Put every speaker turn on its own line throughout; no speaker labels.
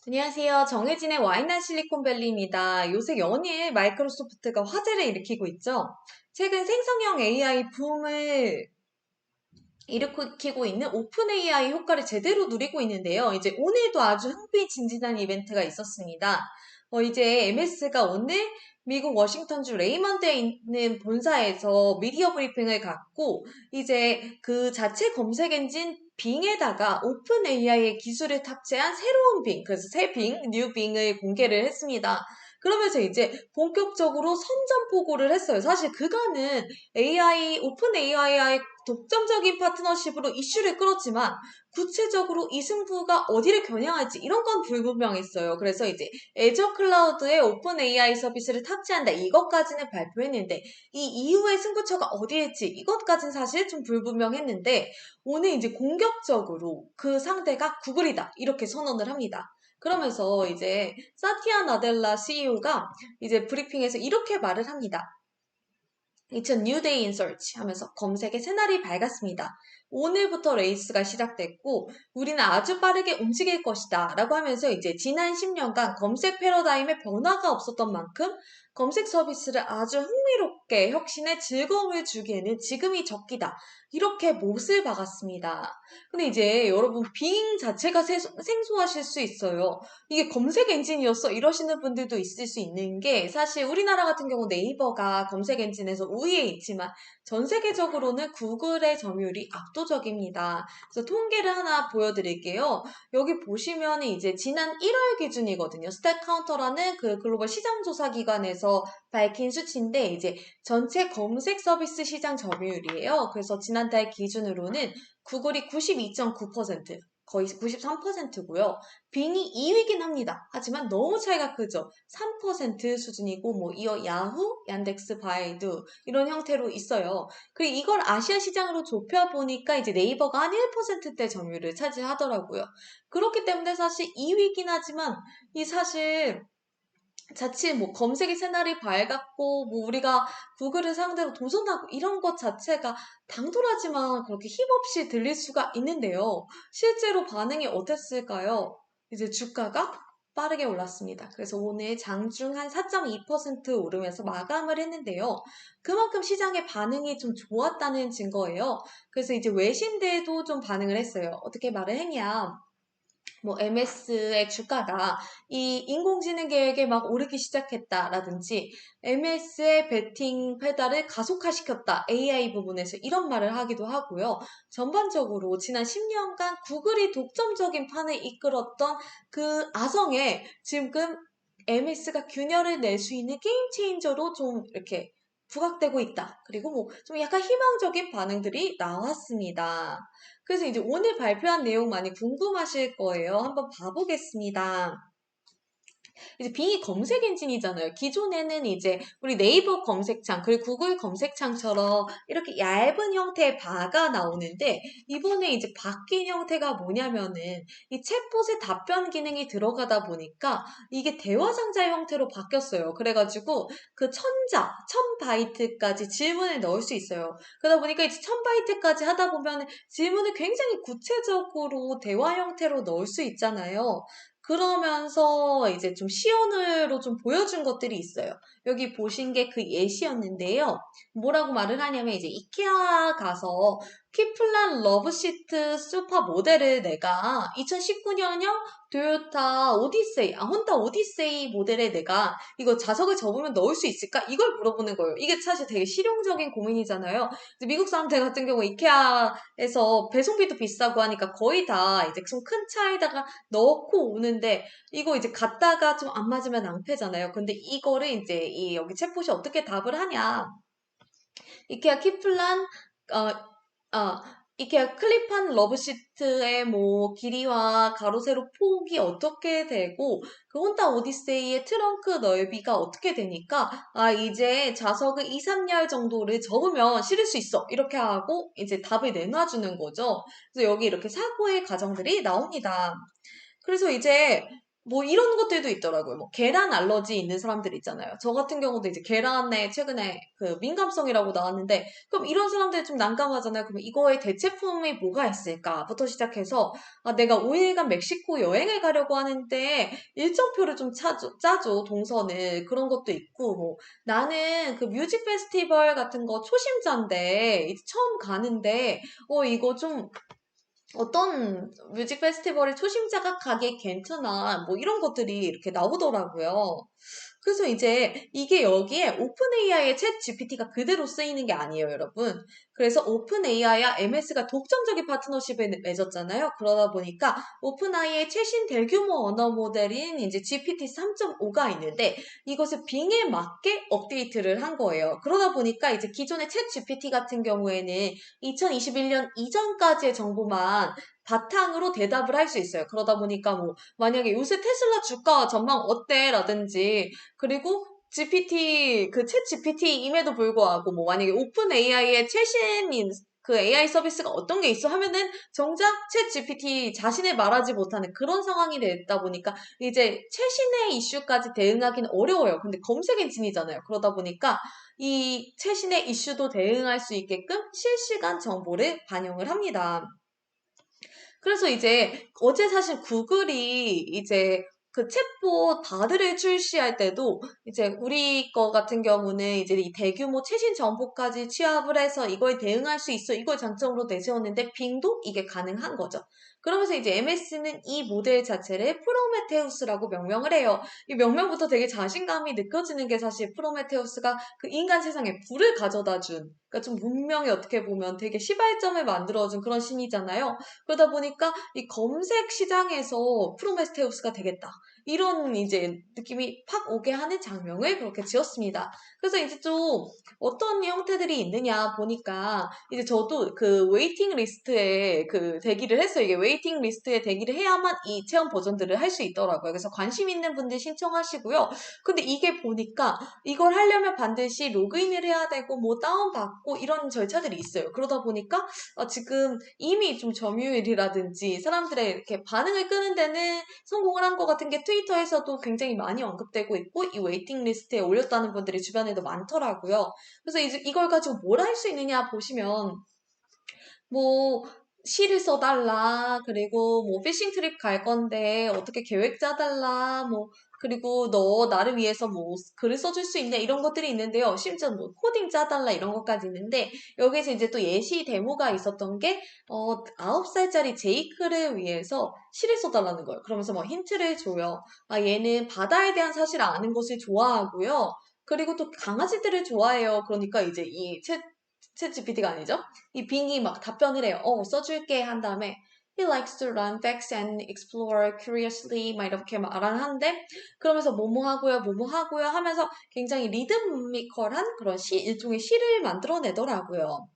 안녕하세요. 정혜진의 와인한 실리콘밸리입니다. 요새 연일 마이크로소프트가 화제를 일으키고 있죠. 최근 생성형 AI 붐을 일으키고 있는 오픈 AI 효과를 제대로 누리고 있는데요. 이제 오늘도 아주 흥미진진한 이벤트가 있었습니다. 이제 MS가 오늘 미국 워싱턴주 레이먼드에 있는 본사에서 미디어 브리핑을 갖고 이제 그 자체 검색 엔진 빙에다가 오픈 AI의 기술을 탑재한 새로운 빙, 그래서 새 빙, 뉴 빙을 공개를 했습니다. 그러면서 이제 본격적으로 선전포고를 했어요. 사실 그간은 오픈 AI와의 독점적인 파트너십으로 이슈를 끌었지만 구체적으로 이 승부가 어디를 겨냥할지 이런 건 불분명했어요. 그래서 이제 애저 클라우드에 오픈 AI 서비스를 탑재한다 이것까지는 발표했는데 이 이후의 승부처가 어디일지 이것까지는 사실 좀 불분명했는데 오늘 이제 공격적으로 그 상대가 구글이다 이렇게 선언을 합니다. 그러면서 이제 사티아 나델라 CEO가 이제 브리핑에서 이렇게 말을 합니다. It's a new day in search 하면서 검색의 새날이 밝았습니다. 오늘부터 레이스가 시작됐고 우리는 아주 빠르게 움직일 것이다 라고 하면서 이제 지난 10년간 검색 패러다임에 변화가 없었던 만큼 검색 서비스를 아주 흥미롭게 혁신에 즐거움을 주기에는 지금이 적기다. 이렇게 못을 박았습니다. 근데 이제 여러분 빙 자체가 생소하실 수 있어요. 이게 검색 엔진이었어 이러시는 분들도 있을 수 있는 게 사실 우리나라 같은 경우 네이버가 검색 엔진에서 우위에 있지만 전 세계적으로는 구글의 점유율이 압도적입니다. 그래서 통계를 하나 보여드릴게요. 여기 보시면 이제 지난 1월 기준이거든요. 스택카운터라는 그 글로벌 시장조사 기관에서 밝힌 수치인데 이제 전체 검색 서비스 시장 점유율이에요. 그래서 지난달 기준으로는 구글이 92.9%, 거의 93%고요. 빙이 2위긴 합니다. 하지만 너무 차이가 크죠. 3% 수준이고 뭐 이어 야후, 얀덱스, 바이두 이런 형태로 있어요. 그리고 이걸 아시아 시장으로 좁혀보니까 이제 네이버가 한 1%대 점유율을 차지하더라고요. 그렇기 때문에 사실 2위긴 하지만 이 사실 자칫 뭐 검색의 새날이 밝았고 뭐 우리가 구글을 상대로 도전하고 이런 것 자체가 당돌하지만 그렇게 힘없이 들릴 수가 있는데요. 실제로 반응이 어땠을까요? 이제 주가가 빠르게 올랐습니다. 그래서 오늘 장중 한 4.2% 오르면서 마감을 했는데요. 그만큼 시장의 반응이 좀 좋았다는 증거예요. 그래서 이제 외신들도 좀 반응을 했어요. 어떻게 말을 했냐? 뭐 MS의 주가가 이 인공지능 계획에 막 오르기 시작했다라든지 MS의 베팅 페달을 가속화시켰다 AI 부분에서 이런 말을 하기도 하고요. 전반적으로 지난 10년간 구글이 독점적인 판을 이끌었던 그 아성에 지금 MS가 균열을 낼 수 있는 게임 체인저로 좀 이렇게 부각되고 있다. 그리고 뭐 좀 약간 희망적인 반응들이 나왔습니다. 그래서 이제 오늘 발표한 내용 많이 궁금하실 거예요. 한번 봐보겠습니다. 이제 빙이 검색 엔진이잖아요. 기존에는 이제 우리 네이버 검색창, 그리고 구글 검색창처럼 이렇게 얇은 형태의 바가 나오는데, 이번에 이제 바뀐 형태가 뭐냐면은, 이 챗봇의 답변 기능이 들어가다 보니까 이게 대화 상자 형태로 바뀌었어요. 그래가지고 그 1000바이트까지 질문을 넣을 수 있어요. 그러다 보니까 이제 1000바이트까지 하다 보면 질문을 굉장히 구체적으로 대화 형태로 넣을 수 있잖아요. 그러면서 이제 좀 시연으로 좀 보여준 것들이 있어요. 여기 보신 게 그 예시였는데요. 뭐라고 말을 하냐면 이제 이케아 가서 키플란 러브시트 슈퍼 모델을 내가 2019년형 토요타 오디세이, 혼다 오디세이 모델에 내가 이거 자석을 접으면 넣을 수 있을까? 이걸 물어보는 거예요. 이게 사실 되게 실용적인 고민이잖아요. 미국 사람들 같은 경우 이케아에서 배송비도 비싸고 하니까 거의 다 이제 좀 큰 차에다가 넣고 오는데 이거 이제 갔다가 좀 안 맞으면 낭패잖아요. 근데 이거를 이제 이 여기 챗봇이 어떻게 답을 하냐? 이케아 키플란 어, 이케아 클립한 러브시트의 뭐 길이와 가로 세로 폭이 어떻게 되고 그 혼다 오디세이의 트렁크 넓이가 어떻게 되니까 이제 좌석을 2, 3열 정도를 접으면 실을 수 있어 이렇게 하고 이제 답을 내놔주는 거죠. 그래서 여기 이렇게 사고의 과정들이 나옵니다. 그래서 이제 뭐 이런 것들도 있더라고요. 뭐 계란 알러지 있는 사람들 있잖아요. 저 같은 경우도 이제 계란에 최근에 그 민감성이라고 나왔는데 그럼 이런 사람들 좀 난감하잖아요. 그럼 이거의 대체품이 뭐가 있을까부터 시작해서 아, 내가 5일간 멕시코 여행을 가려고 하는데 일정표를 좀 짜줘 동선을 그런 것도 있고 뭐 나는 그 뮤직 페스티벌 같은 거 초심자인데 이제 처음 가는데 이거 좀 어떤 뮤직 페스티벌에 초심자가 가기 괜찮아. 뭐 이런 것들이 이렇게 나오더라고요. 그래서 이제 이게 여기에 오픈 AI의 챗 GPT가 그대로 쓰이는 게 아니에요, 여러분. 그래서 오픈 AI와 MS가 독점적인 파트너십을 맺었잖아요. 그러다 보니까 오픈 AI의 최신 대규모 언어 모델인 이제 GPT 3.5가 있는데 이것을 빙에 맞게 업데이트를 한 거예요. 그러다 보니까 이제 기존의 챗 GPT 같은 경우에는 2021년 이전까지의 정보만 바탕으로 대답을 할 수 있어요. 그러다 보니까 뭐 만약에 요새 테슬라 주가 전망 어때? 라든지 그리고 GPT 그 챗 GPT임에도 불구하고 뭐 만약에 오픈 AI의 최신인 그 AI 서비스가 어떤 게 있어 하면은 정작 챗 GPT 자신을 말하지 못하는 그런 상황이 됐다 보니까 이제 최신의 이슈까지 대응하기는 어려워요. 근데 검색 엔진이잖아요. 그러다 보니까 이 최신의 이슈도 대응할 수 있게끔 실시간 정보를 반영을 합니다. 그래서 이제 어제 사실 구글이 이제 그 챗봇 바드를 출시할 때도 이제 우리 거 같은 경우는 이제 이 대규모 최신 정보까지 취합을 해서 이거에 대응할 수 있어. 이걸 장점으로 내세웠는데 빙도 이게 가능한 거죠. 그러면서 이제 MS는 이 모델 자체를 프로메테우스라고 명명을 해요. 이 명명부터 되게 자신감이 느껴지는 게 사실 프로메테우스가 그 인간 세상에 불을 가져다 준, 그러니까 좀 문명에 어떻게 보면 되게 시발점을 만들어준 그런 신이잖아요. 그러다 보니까 이 검색 시장에서 프로메테우스가 되겠다. 이런 이제 느낌이 팍 오게 하는 장면을 그렇게 지었습니다. 그래서 이제 좀 어떤 형태들이 있느냐 보니까 이제 저도 그 웨이팅 리스트에 그 대기를 했어요. 이게 웨이팅 리스트에 대기를 해야만 이 체험 버전들을 할 수 있더라고요. 그래서 관심 있는 분들 신청하시고요. 근데 이게 보니까 이걸 하려면 반드시 로그인을 해야 되고 뭐 다운받고 이런 절차들이 있어요. 그러다 보니까 지금 이미 좀 점유율이라든지 사람들의 이렇게 반응을 끄는 데는 성공을 한 것 같은 게 트위터에서도 굉장히 많이 언급되고 있고 이 웨이팅 리스트에 올렸다는 분들이 주변에도 많더라고요. 그래서 이제 이걸 가지고 뭘 할 수 있느냐 보시면 뭐 시를 써달라 그리고 뭐 피싱 트립 갈 건데 어떻게 계획 짜달라 뭐 그리고 너 나를 위해서 뭐 글을 써줄 수 있냐 이런 것들이 있는데요. 심지어 뭐 코딩 짜달라 이런 것까지 있는데 여기서 이제 또 예시 데모가 있었던 게 9살짜리 제이크를 위해서 시를 써달라는 거예요. 그러면서 뭐 힌트를 줘요. 아 얘는 바다에 대한 사실을 아는 것을 좋아하고요. 그리고 또 강아지들을 좋아해요. 그러니까 이제 챗 GPT가 아니죠? 이 빙이 막 답변을 해요. 써줄게 한 다음에 He likes to run facts and explore curiously 막 이렇게 말을 하는데 그러면서 뭐뭐 하고요, 뭐뭐 하고요 하면서 굉장히 리드미컬한 그런 일종의 시를 만들어내더라고요.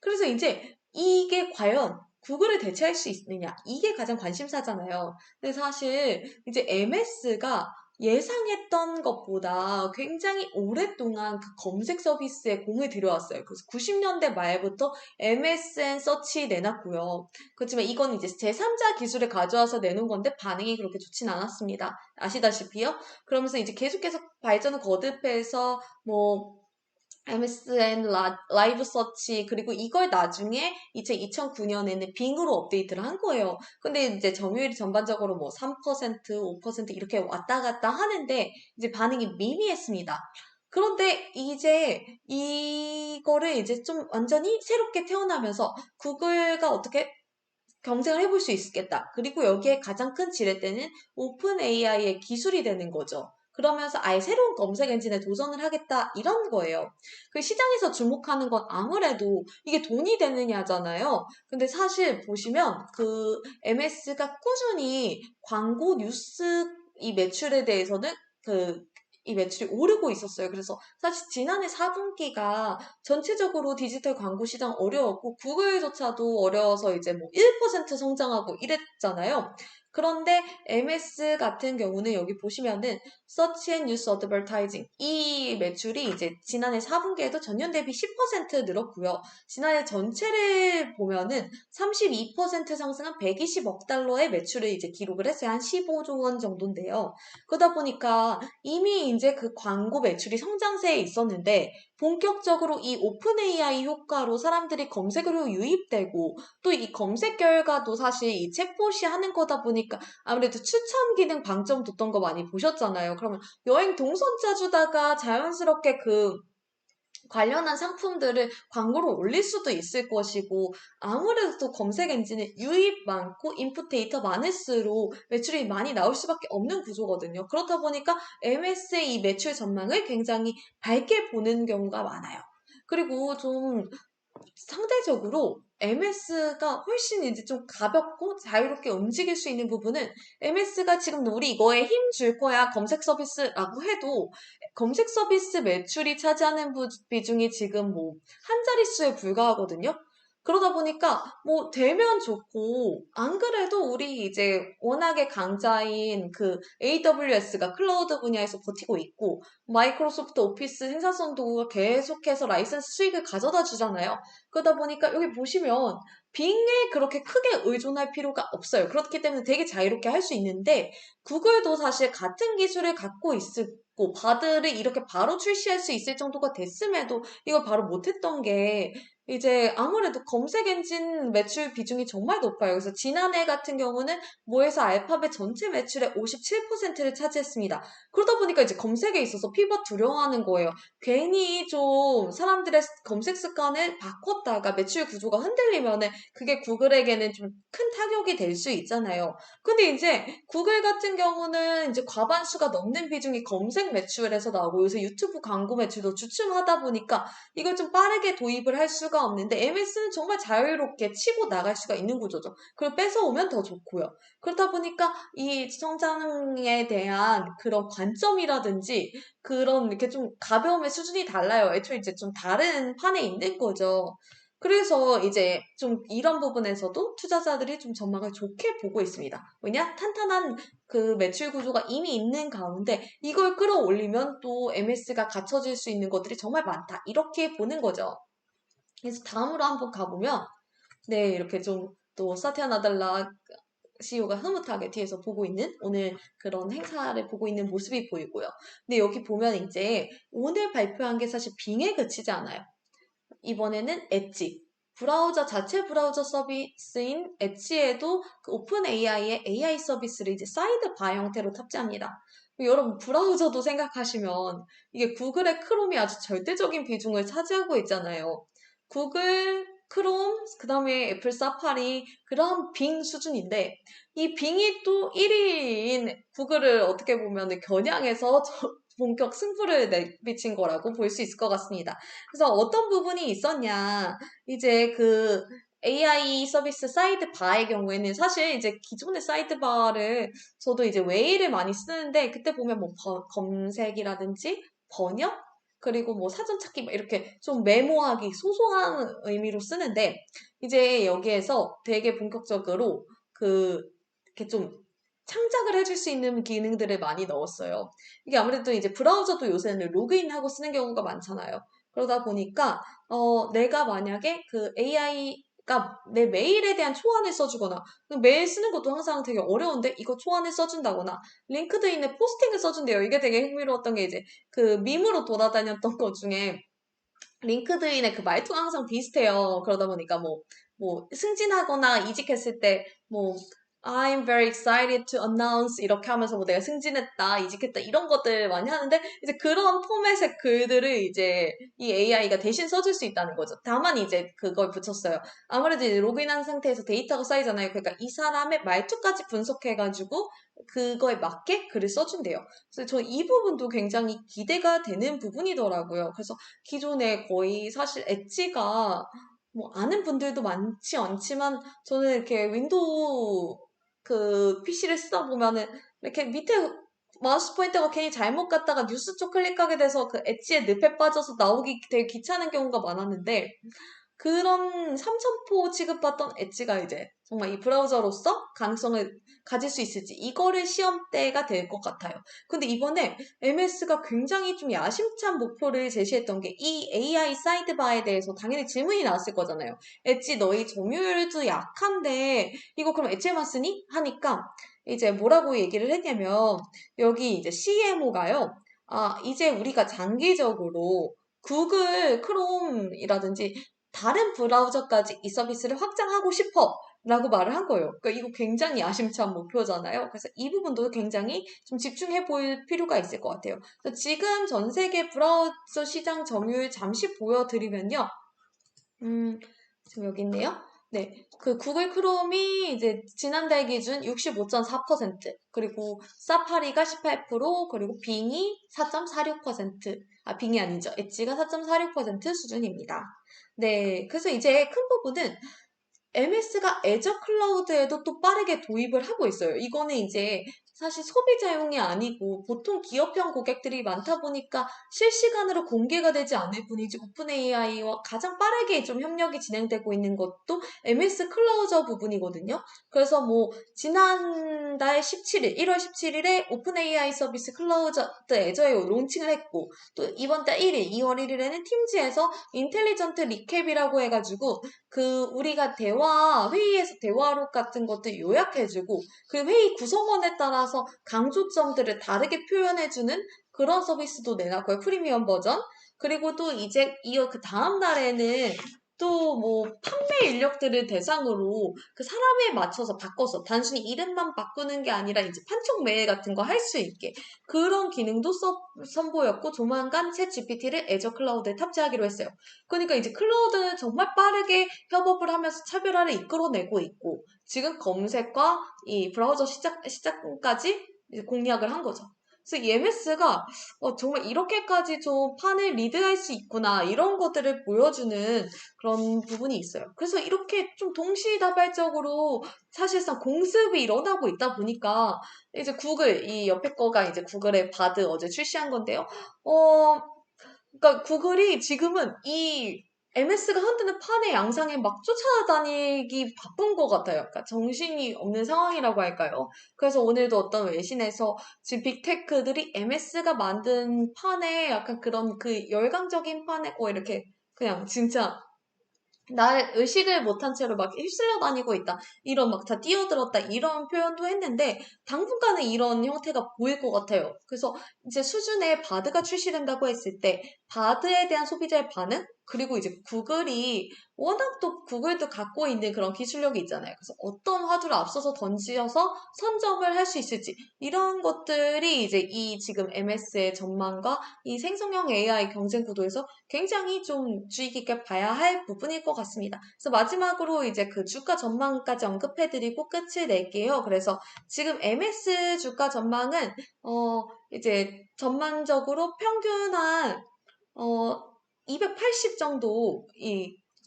그래서 이제 이게 과연 구글을 대체할 수 있느냐? 이게 가장 관심사잖아요. 근데 사실 이제 MS가 예상했던 것보다 굉장히 오랫동안 그 검색 서비스에 공을 들여왔어요. 그래서 90년대 말부터 MSN 서치 내놨고요. 그렇지만 이건 이제 제3자 기술을 가져와서 내놓은 건데 반응이 그렇게 좋진 않았습니다. 아시다시피요. 그러면서 이제 계속해서 발전을 거듭해서 뭐 MSN 라이브 서치 그리고 이걸 나중에 2009년에는 빙으로 업데이트를 한 거예요. 근데 이제 점유율이 전반적으로 뭐 3%, 5% 이렇게 왔다 갔다 하는데 이제 반응이 미미했습니다. 그런데 이제 이거를 이제 좀 완전히 새롭게 태어나면서 구글과 어떻게 경쟁을 해볼 수 있겠다. 그리고 여기에 가장 큰 지렛대는 오픈 AI의 기술이 되는 거죠. 그러면서 아예 새로운 검색 엔진에 도전을 하겠다 이런 거예요. 그 시장에서 주목하는 건 아무래도 이게 돈이 되느냐잖아요. 근데 사실 보시면 그 MS가 꾸준히 광고 뉴스 이 매출에 대해서는 이 매출이 오르고 있었어요. 그래서 사실 지난해 4분기가 전체적으로 디지털 광고 시장 어려웠고 구글조차도 어려워서 이제 뭐 1% 성장하고 이랬잖아요. 그런데 MS 같은 경우는 여기 보시면은 Search and Use Advertising 이 매출이 이제 지난해 4분기에도 전년 대비 10% 늘었고요. 지난해 전체를 보면은 32% 상승한 120억 달러의 매출을 이제 기록을 했어요. 한 15조 원 정도인데요. 그러다 보니까 이미 이제 그 광고 매출이 성장세에 있었는데 본격적으로 이 오픈 AI 효과로 사람들이 검색으로 유입되고 또 이 검색 결과도 사실 이 챗봇이 하는 거다 보니까 아무래도 추천 기능 방점 뒀던 거 많이 보셨잖아요. 그러면 여행 동선자 주다가 자연스럽게 그 관련한 상품들을 광고로 올릴 수도 있을 것이고 아무래도 또 검색 엔진은 유입 많고 인풋 데이터 많을수록 매출이 많이 나올 수밖에 없는 구조거든요. 그렇다 보니까 MS의 이 매출 전망을 굉장히 밝게 보는 경우가 많아요. 그리고 좀 상대적으로 MS가 훨씬 이제 좀 가볍고 자유롭게 움직일 수 있는 부분은 MS가 지금 우리 이거에 힘 줄 거야 검색 서비스라고 해도 검색 서비스 매출이 차지하는 비중이 지금 뭐 한 자릿수에 불과하거든요. 그러다 보니까 뭐 되면 좋고 안 그래도 우리 이제 워낙에 강자인 그 AWS가 클라우드 분야에서 버티고 있고 마이크로소프트 오피스 생산성도 계속해서 라이선스 수익을 가져다 주잖아요. 그러다 보니까 여기 보시면 빙에 그렇게 크게 의존할 필요가 없어요. 그렇기 때문에 되게 자유롭게 할 수 있는데 구글도 사실 같은 기술을 갖고 있고 바드를 이렇게 바로 출시할 수 있을 정도가 됐음에도 이걸 바로 못했던 게 이제 아무래도 검색 엔진 매출 비중이 정말 높아요. 그래서 지난해 같은 경우는 모에서 알파벳 전체 매출의 57%를 차지했습니다. 그러다 보니까 이제 검색에 있어서 피벗 두려워하는 거예요. 괜히 좀 사람들의 검색 습관을 바꿨다가 매출 구조가 흔들리면은 그게 구글에게는 좀 큰 타격이 될 수 있잖아요. 근데 이제 구글 같은 경우는 이제 과반수가 넘는 비중이 검색 매출에서 나오고 요새 유튜브 광고 매출도 주춤하다 보니까 이걸 좀 빠르게 도입을 할 수가 없는데 MS는 정말 자유롭게 치고 나갈 수가 있는 구조죠. 그걸 뺏어오면 더 좋고요. 그렇다 보니까 이 성장에 대한 그런 관점이라든지 그런 이렇게 좀 가벼움의 수준이 달라요. 애초에 이제 좀 다른 판에 있는 거죠. 그래서 이제 좀 이런 부분에서도 투자자들이 좀 전망을 좋게 보고 있습니다. 왜냐? 탄탄한 그 매출 구조가 이미 있는 가운데 이걸 끌어올리면 또 MS가 갖춰질 수 있는 것들이 정말 많다. 이렇게 보는 거죠. 그래서 다음으로 한번 가보면 네, 이렇게 좀 또 사티아 나델라 CEO가 흐뭇하게 뒤에서 보고 있는 오늘 그런 행사를 보고 있는 모습이 보이고요. 근데 여기 보면 이제 오늘 발표한 게 사실 빙에 그치지 않아요. 이번에는 엣지. 브라우저 자체 브라우저 서비스인 엣지에도 그 오픈 AI의 AI 서비스를 이제 사이드바 형태로 탑재합니다. 여러분 브라우저도 생각하시면 이게 구글의 크롬이 아주 절대적인 비중을 차지하고 있잖아요. 구글, 크롬, 그 다음에 애플 사파리, 그다음 빙 수준인데 이 빙이 또 1위인 구글을 어떻게 보면 겨냥해서 본격 승부를 내비친 거라고 볼 수 있을 것 같습니다. 그래서 어떤 부분이 있었냐. 이제 그 AI 서비스 사이드바의 경우에는 사실 이제 기존의 사이드바를 저도 이제 웨이를 많이 쓰는데 그때 보면 뭐 검색이라든지 번역 그리고 뭐 사전 찾기 뭐 이렇게 좀 메모하기 소소한 의미로 쓰는데 이제 여기에서 되게 본격적으로 그 이렇게 좀 창작을 해줄 수 있는 기능들을 많이 넣었어요. 이게 아무래도 이제 브라우저도 요새는 로그인하고 쓰는 경우가 많잖아요. 그러다 보니까 내가 만약에 그 AI가 내 메일에 대한 초안을 써주거나 메일 쓰는 것도 항상 되게 어려운데 이거 초안을 써준다거나 링크드인에 포스팅을 써준대요. 이게 되게 흥미로웠던 게 이제 그 밈으로 돌아다녔던 것 중에 링크드인의 그 말투가 항상 비슷해요. 그러다 보니까 뭐 승진하거나 이직했을 때 뭐 I'm very excited to announce 이렇게 하면서 뭐 내가 승진했다, 이직했다 이런 것들 많이 하는데 이제 그런 포맷의 글들을 이제 이 AI가 대신 써줄 수 있다는 거죠. 다만 이제 그걸 붙였어요. 아무래도 이제 로그인한 상태에서 데이터가 쌓이잖아요. 그러니까 이 사람의 말투까지 분석해가지고 그거에 맞게 글을 써준대요. 그래서 저 이 부분도 굉장히 기대가 되는 부분이더라고요. 그래서 기존에 거의 사실 엣지가 뭐 아는 분들도 많지 않지만 저는 이렇게 윈도우 그 PC를 쓰다 보면은 이렇게 밑에 마우스 포인터가 괜히 잘못 갔다가 뉴스 쪽 클릭하게 돼서 그 엣지의 늪에 빠져서 나오기 되게 귀찮은 경우가 많았는데 그런 삼천포 취급받던 엣지가 이제 정말 이 브라우저로서 가능성을 가질 수 있을지 이거를 시험대가 될 것 같아요. 근데 이번에 MS가 굉장히 좀 야심찬 목표를 제시했던 게 이 AI 사이드바에 대해서 당연히 질문이 나왔을 거잖아요. 엣지 너희 점유율도 약한데 이거 그럼 엣지만 쓰니? 하니까 이제 뭐라고 얘기를 했냐면 여기 이제 CMO가요. 이제 우리가 장기적으로 구글 크롬이라든지 다른 브라우저까지 이 서비스를 확장하고 싶어 라고 말을 한 거예요. 그러니까 이거 굉장히 야심찬 목표잖아요. 그래서 이 부분도 굉장히 좀 집중해 볼 필요가 있을 것 같아요. 그래서 지금 전 세계 브라우저 시장 점유율 잠시 보여드리면요. 지금 여기 있네요. 네. 그 구글 크롬이 이제 지난달 기준 65.4%, 그리고 사파리가 18%, 그리고 빙이 4.46%, 빙이 아니죠. 엣지가 4.46% 수준입니다. 네. 그래서 이제 큰 부분은 MS가 애저 클라우드에도 또 빠르게 도입을 하고 있어요. 이거는 이제 사실 소비자용이 아니고 보통 기업형 고객들이 많다 보니까 실시간으로 공개가 되지 않을 뿐이지 오픈 AI와 가장 빠르게 좀 협력이 진행되고 있는 것도 MS 클라우저 부분이거든요. 그래서 뭐 지난달 17일, 1월 17일에 오픈 AI 서비스 클라우저 애저에 론칭을 했고 또 이번 달 1일, 2월 1일에는 팀즈에서 인텔리전트 리캡이라고 해가지고 우리가 회의에서 대화록 같은 것들 요약해주고, 그 회의 구성원에 따라서 강조점들을 다르게 표현해주는 그런 서비스도 내놨고요. 프리미엄 버전. 그리고 또 이제 그 다음 날에는 또 뭐 판매 인력들을 대상으로 그 사람에 맞춰서 바꿔서 단순히 이름만 바꾸는 게 아니라 이제 판촉 메일 같은 거 할 수 있게 그런 기능도 선보였고 조만간 챗 GPT를 애저 클라우드에 탑재하기로 했어요. 그러니까 이제 클라우드는 정말 빠르게 협업을 하면서 차별화를 이끌어내고 있고 지금 검색과 이 브라우저 시작까지 공략을 한 거죠. 그래서 이 MS가 정말 이렇게까지 좀 판을 리드할 수 있구나 이런 것들을 보여주는 그런 부분이 있어요. 그래서 이렇게 좀 동시다발적으로 사실상 공습이 일어나고 있다 보니까 이제 이 옆에 거가 이제 구글의 바드 어제 출시한 건데요. 그러니까 구글이 지금은 이 MS가 흔드는 판의 양상에 막 쫓아다니기 바쁜 것 같아요. 그러니까 정신이 없는 상황이라고 할까요? 그래서 오늘도 어떤 외신에서 지금 빅테크들이 MS가 만든 판에 약간 그런 그 열광적인 판에 이렇게 그냥 진짜 날 의식을 못한 채로 막 휩쓸려 다니고 있다. 이런 막 다 뛰어들었다. 이런 표현도 했는데 당분간은 이런 형태가 보일 것 같아요. 그래서 이제 수준의 바드가 출시된다고 했을 때 바드에 대한 소비자의 반응? 그리고 이제 구글이 워낙 또 구글도 갖고 있는 그런 기술력이 있잖아요. 그래서 어떤 화두를 앞서서 던지어서 선점을 할 수 있을지 이런 것들이 이제 이 지금 MS의 전망과 이 생성형 AI 경쟁 구도에서 굉장히 좀 주의 깊게 봐야 할 부분일 것 같습니다. 그래서 마지막으로 이제 그 주가 전망까지 언급해드리고 끝을 낼게요. 그래서 지금 MS 주가 전망은, 이제 전반적으로 평균 어, 280 정도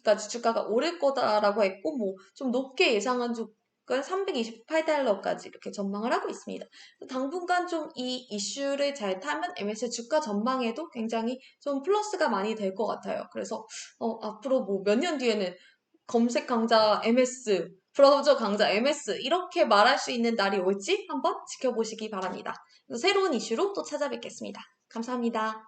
까지 주가가 오를 거다라고 했고, 뭐, 좀 높게 예상한 주가 328달러까지 이렇게 전망을 하고 있습니다. 당분간 좀 이 이슈를 잘 타면 MS 주가 전망에도 굉장히 좀 플러스가 많이 될 것 같아요. 그래서, 앞으로 뭐 몇 년 뒤에는 검색 강자 MS, 브라우저 강자 MS, 이렇게 말할 수 있는 날이 올지 한번 지켜보시기 바랍니다. 새로운 이슈로 또 찾아뵙겠습니다. 감사합니다.